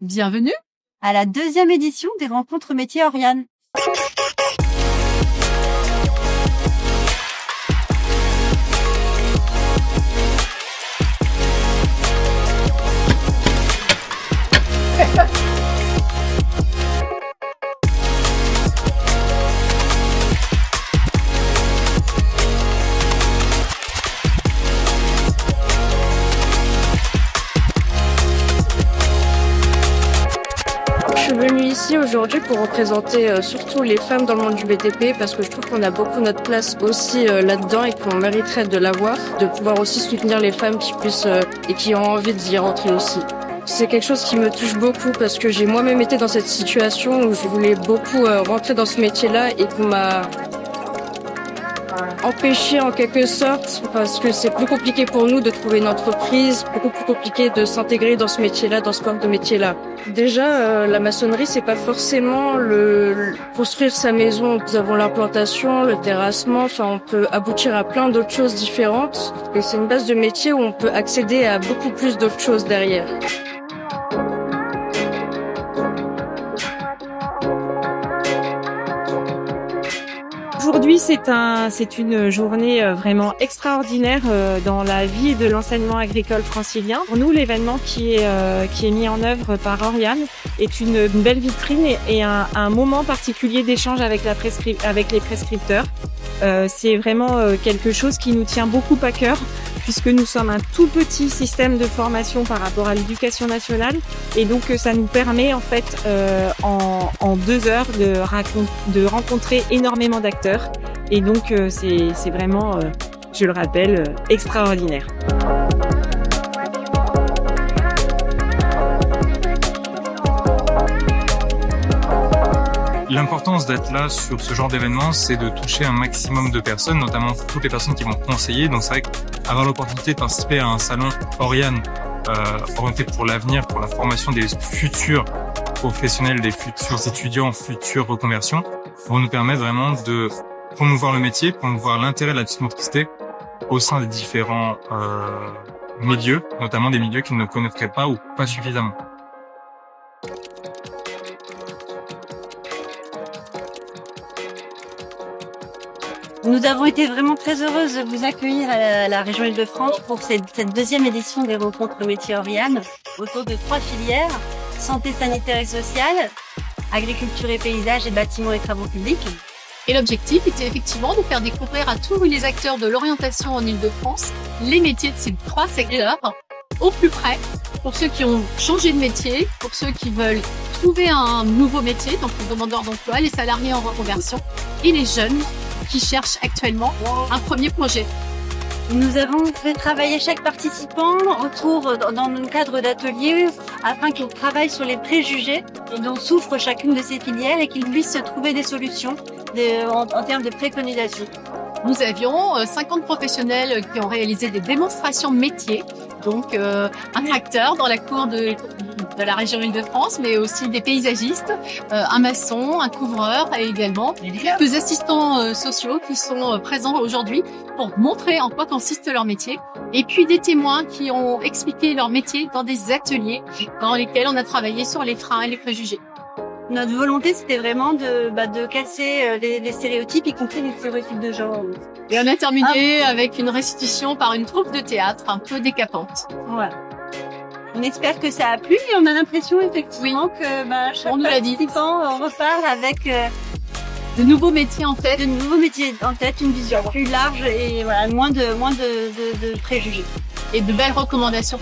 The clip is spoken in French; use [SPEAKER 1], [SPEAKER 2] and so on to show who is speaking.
[SPEAKER 1] Bienvenue
[SPEAKER 2] à la 2e édition des rencontres métiers Oriane.
[SPEAKER 3] Je suis venue ici aujourd'hui pour représenter surtout les femmes dans le monde du BTP parce que je trouve qu'on a beaucoup notre place aussi là-dedans et qu'on mériterait de l'avoir, de pouvoir aussi soutenir les femmes qui puissent et qui ont envie d'y rentrer aussi. C'est quelque chose qui me touche beaucoup parce que j'ai moi-même été dans cette situation où je voulais beaucoup rentrer dans ce métier-là et qu'on m'a empêché en quelque sorte parce que c'est plus compliqué pour nous de trouver une entreprise, beaucoup plus compliqué de s'intégrer dans ce métier-là, dans ce corps de métier-là. Déjà, la maçonnerie, c'est pas forcément construire sa maison. Nous avons l'implantation, le terrassement, enfin on peut aboutir à plein d'autres choses différentes. Et c'est une base de métier où on peut accéder à beaucoup plus d'autres choses derrière.
[SPEAKER 4] Aujourd'hui, c'est une journée vraiment extraordinaire dans la vie de l'enseignement agricole francilien. Pour nous, l'événement qui est mis en œuvre par Oriane est une belle vitrine et un moment particulier d'échange avec les prescripteurs. C'est vraiment quelque chose qui nous tient beaucoup à cœur puisque nous sommes un tout petit système de formation par rapport à l'éducation nationale et donc ça nous permet en fait en 2 heures de rencontrer énormément d'acteurs et donc c'est vraiment, je le rappelle, extraordinaire.
[SPEAKER 5] L'importance d'être là sur ce genre d'événement, c'est de toucher un maximum de personnes, notamment toutes les personnes qui vont conseiller. Donc c'est vrai qu'avoir l'opportunité de participer à un salon Oriane orienté pour l'avenir, pour la formation des futurs professionnels, des futurs étudiants, futures reconversions, vont nous permettre vraiment de promouvoir le métier, promouvoir l'intérêt de la petite motricité au sein des différents milieux, notamment des milieux qu'ils ne connaîtraient pas ou pas suffisamment.
[SPEAKER 2] Nous avons été vraiment très heureuses de vous accueillir à la région Île-de-France pour cette 2e édition des rencontres métiers Oriane autour de 3 filières: santé, sanitaire et sociale, agriculture et paysage et bâtiments et travaux publics.
[SPEAKER 1] Et l'objectif était effectivement de faire découvrir à tous les acteurs de l'orientation en Île-de-France les métiers de ces 3 secteurs au plus près, pour ceux qui ont changé de métier, pour ceux qui veulent trouver un nouveau métier, donc les demandeurs d'emploi, les salariés en reconversion et les jeunes qui cherchent actuellement un premier projet.
[SPEAKER 2] Nous avons fait travailler chaque participant dans le cadre d'ateliers afin qu'ils travaillent sur les préjugés dont souffre chacune de ces filières et qu'ils puissent trouver des solutions en termes de préconisation.
[SPEAKER 1] Nous avions 50 professionnels qui ont réalisé des démonstrations métiers, donc un tracteur dans la cour de la région Île-de-France, mais aussi des paysagistes, un maçon, un couvreur et également quelques assistants sociaux qui sont présents aujourd'hui pour montrer en quoi consiste leur métier. Et puis des témoins qui ont expliqué leur métier dans des ateliers dans lesquels on a travaillé sur les freins et les préjugés.
[SPEAKER 2] Notre volonté, c'était vraiment de casser les stéréotypes, y compris les stéréotypes de genre.
[SPEAKER 1] Et on a terminé avec une restitution par une troupe de théâtre un peu décapante.
[SPEAKER 2] Voilà. On espère que ça a plu et on a l'impression effectivement que chaque participant repart avec
[SPEAKER 1] de nouveaux métiers en tête.
[SPEAKER 2] De nouveaux métiers en tête, une vision plus large et voilà, moins de préjugés.
[SPEAKER 1] Et de belles recommandations.